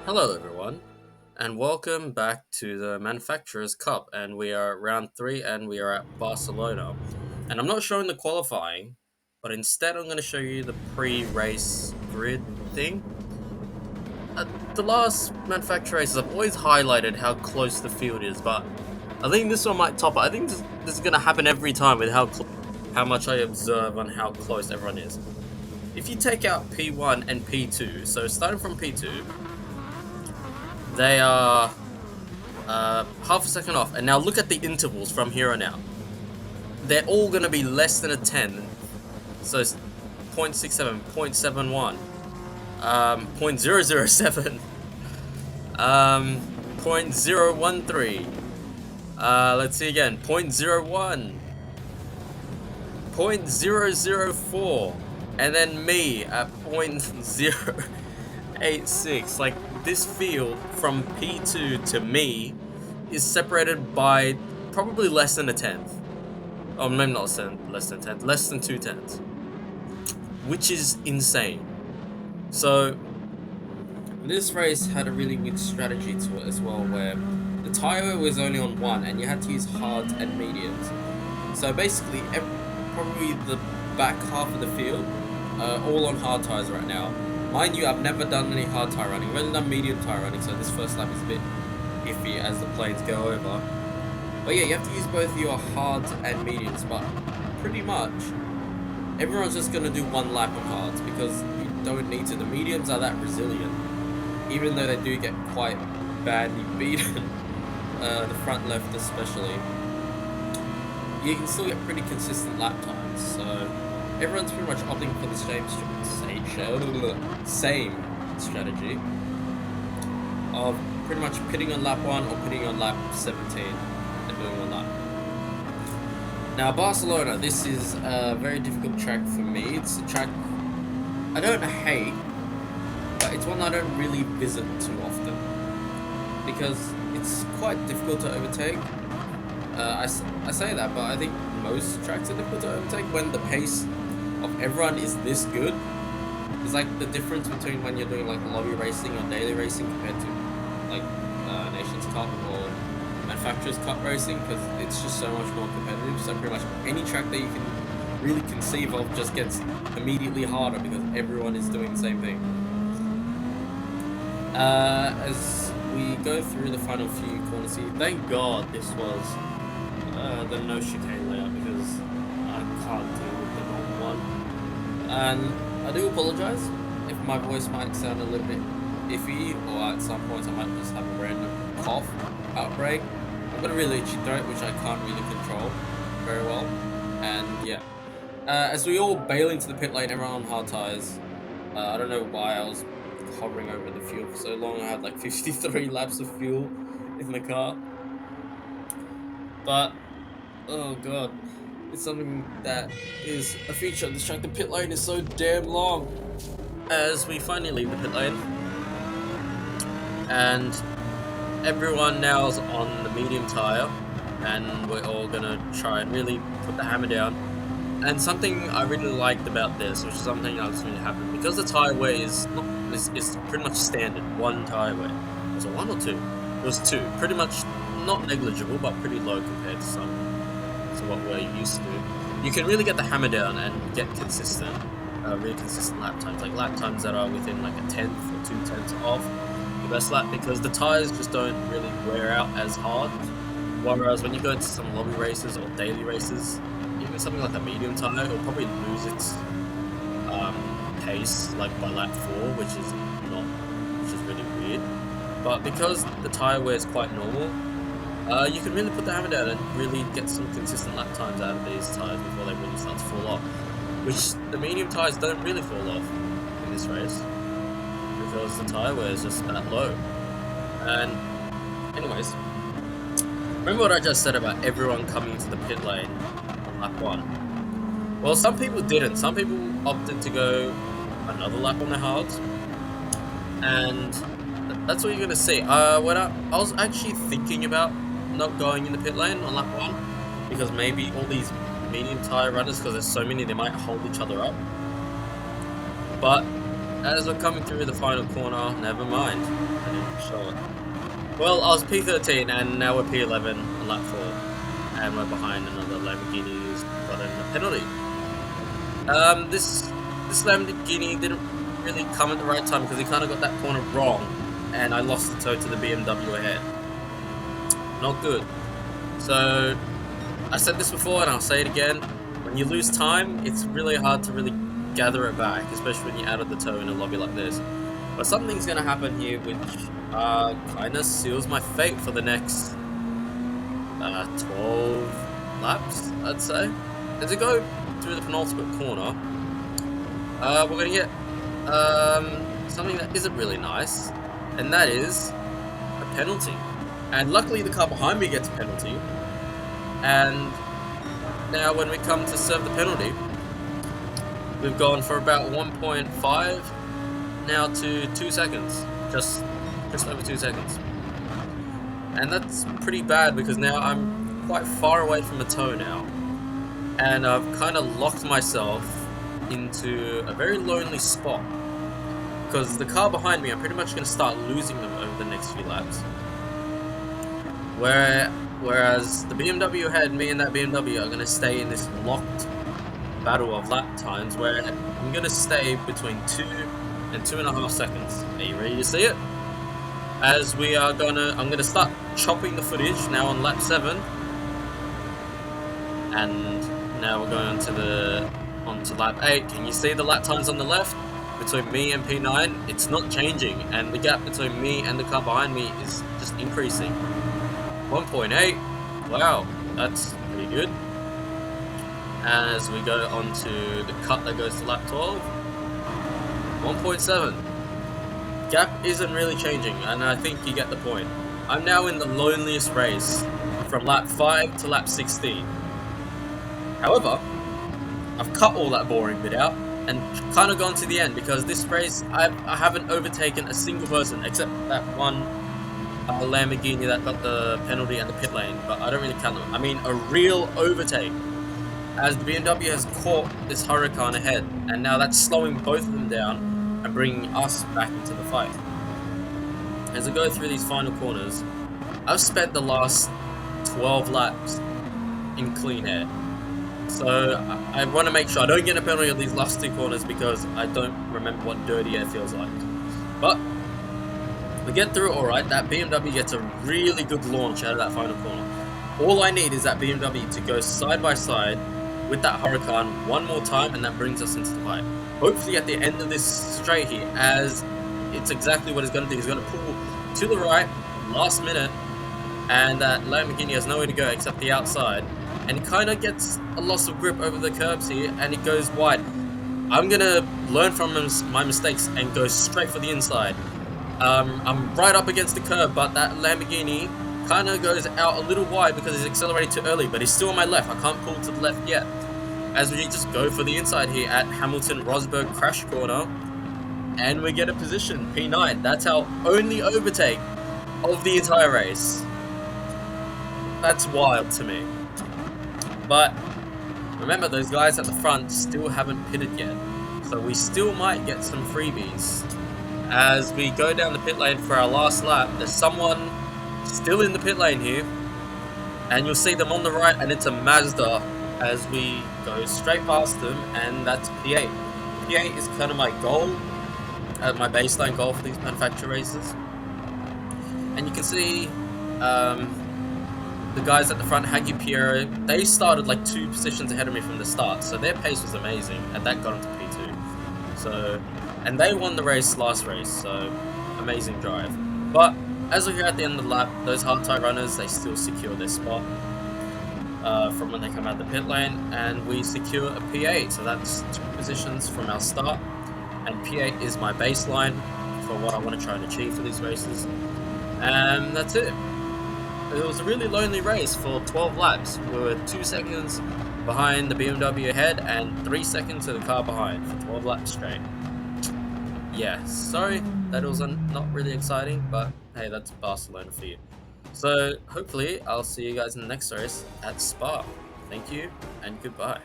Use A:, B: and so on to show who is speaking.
A: Hello, everyone, and welcome back to the Manufacturers Cup. And we are at round three, and we are at Barcelona. And I'm not showing the qualifying, but instead, I'm going to show you the pre-race grid thing. The last Manufacturer races, I've always highlighted how close the field is, but I think this one might top it. I think this is going to happen every time with how much I observe on how close everyone is. If you take out P1 and P2, so starting from P2, they are half a second off. And now look at the intervals from here on out. They're all going to be less than a 10. So it's 0.67, 0.71, 0.007, 0.013. Let's see again. 0.01, 0.004, and then me at 0.086. Like, this field from P2 to me is separated by probably less than a tenth. Oh, maybe not less than a tenth, less than 2/10, which is insane. So this race had a really weird strategy to it as well, where the tyre was only on one, and you had to use hards and mediums. So basically, probably the back half of the field are all on hard tyres right now. Mind you, I've never done any hard tyre running. I've only done medium tyre running, so this first lap is a bit iffy as the planes go over. But yeah, you have to use both your hards and mediums, but pretty much everyone's just going to do one lap on hards because you don't need to. The mediums are that resilient, even though they do get quite badly beaten, the front left especially. You can still get pretty consistent lap times, so everyone's pretty much opting for the same strategy of pretty much pitting on lap 1 or pitting on lap 17 and doing one lap. Now, Barcelona, this is a very difficult track for me. It's a track I don't hate, but it's one I don't really visit too often because it's quite difficult to overtake. I say that, but I think most tracks are difficult to overtake when the pace of everyone is this good. It's like the difference between when you're doing like lobby racing or daily racing compared to like Nations Cup or Manufacturers Cup racing, because it's just so much more competitive. So pretty much any track that you can really conceive of just gets immediately harder because everyone is doing the same thing. As we go through the final few corners here, thank God this was the no chicane layout because I can't deal with the normal one. And I do apologise if my voice might sound a little bit iffy, or at some points I might just have a random cough outbreak. I've got a really itchy throat which I can't really control very well. And yeah, as we all bail into the pit lane, everyone on hard tyres. I don't know why I was hovering over the fuel for so long. I had like 53 laps of fuel in the car. But oh god, it's something that is a feature of this track. The pit lane is so damn long. As we finally leave the pit lane, and everyone now is on the medium tyre, and we're all gonna try and really put the hammer down. And something I really liked about this, which is something I was really happy with, because the tyre wear is pretty much standard, one tyre wear. Was it one or two? It was two. Pretty much not negligible, but pretty low compared to what we're used to. You can really get the hammer down and get consistent, really consistent lap times, like lap times that are within like a 10th or 2/10 of the best lap, because the tyres just don't really wear out as hard. Whereas when you go into some lobby races or daily races, even something like a medium tyre, it'll probably lose its pace like by lap 4, which is really weird. But because the tyre wear is quite normal, you can really put the hammer down and really get some consistent lap times out of these tyres before they really start to fall off, which the medium tyres don't really fall off in this race because the tyre wear is just that low. And anyways, remember what I just said about everyone coming to the pit lane on lap 1? Well, some people didn't. Some people opted to go another lap on their hards, and that's what you're going to see. I was actually thinking about not going in the pit lane on lap 1, because maybe all these medium tyre runners, because there's so many, they might hold each other up. But as we're coming through the final corner, never mind. I didn't show it. Well, I was P13 and now we're P11 on lap 4. And we're behind another Lamborghini who's gotten a penalty. This Lamborghini didn't really come at the right time because he kind of got that corner wrong. And I lost the toe to the BMW ahead. Not good. So, I said this before and I'll say it again. When you lose time, it's really hard to really gather it back, especially when you're out of the toe in a lobby like this. But something's going to happen here which kind of seals my fate for the next 12 laps, I'd say. As we go through the penultimate corner, we're going to get something that isn't really nice, and that is a penalty. And luckily the car behind me gets a penalty, and now when we come to serve the penalty, we've gone for about 1.5 now to 2 seconds, just over 2 seconds. And that's pretty bad because now I'm quite far away from the toe now, and I've kind of locked myself into a very lonely spot because the car behind me, I'm pretty much going to start losing them over the next few laps. Whereas the BMW ahead, me and that BMW are going to stay in this locked battle of lap times where I'm going to stay between 2 and 2.5 seconds. Are you ready to see it? As I'm going to start chopping the footage now on lap 7. And now we're going onto lap 8. Can you see the lap times on the left? Between me and P9, it's not changing, and the gap between me and the car behind me is just increasing. 1.8, wow, that's pretty good. As we go on to the cut that goes to lap 12, 1.7. Gap isn't really changing, and I think you get the point. I'm now in the loneliest race from lap 5 to lap 16. However, I've cut all that boring bit out and kind of gone to the end because this race I haven't overtaken a single person except that one Lamborghini that got the penalty at the pit lane, but I don't really count them. I mean a real overtake, as the BMW has caught this Huracan ahead, and now that's slowing both of them down and bringing us back into the fight. As I go through these final corners, I've spent the last 12 laps in clean air. So I want to make sure I don't get a penalty on these last 2 corners because I don't remember what dirty air feels like. But we get through it alright. That BMW gets a really good launch out of that final corner. All I need is that BMW to go side by side with that Huracan one more time, and that brings us into the fight. Hopefully at the end of this straight here, as it's exactly what he's going to do. He's going to pull to the right, last minute, and that Lamborghini has nowhere to go except the outside. And he kind of gets a loss of grip over the curbs here, and it goes wide. I'm going to learn from my mistakes and go straight for the inside. I'm right up against the curb, but that Lamborghini kind of goes out a little wide because he's accelerated too early, but he's still on my left. I can't pull to the left yet. As we just go for the inside here at Hamilton-Rosberg crash corner, and we get a position, P9. That's our only overtake of the entire race. That's wild to me. But remember, those guys at the front still haven't pitted yet, so we still might get some freebies. As we go down the pit lane for our last lap, there's someone still in the pit lane here, and you'll see them on the right, and it's a Mazda as we go straight past them, and that's P8. P8 is kind of my goal, my baseline goal for these manufacturer races. And you can see the guys at the front, Hagi Piero, they started like 2 positions ahead of me from the start, so their pace was amazing, and that got them to P2. So, and they won the last race, so amazing drive. But as we go at the end of the lap, those hard tie runners, they still secure their spot from when they come out the pit lane, and we secure a P8. So that's 2 positions from our start, and P8 is my baseline for what I want to try and achieve for these races. And that's it. It was a really lonely race for 12 laps. We were 2 seconds behind the BMW ahead and 3 seconds to the car behind for 12 laps straight. Yeah, sorry that it was not really exciting, but hey, that's Barcelona for you. So hopefully I'll see you guys in the next race at Spa. Thank you and goodbye.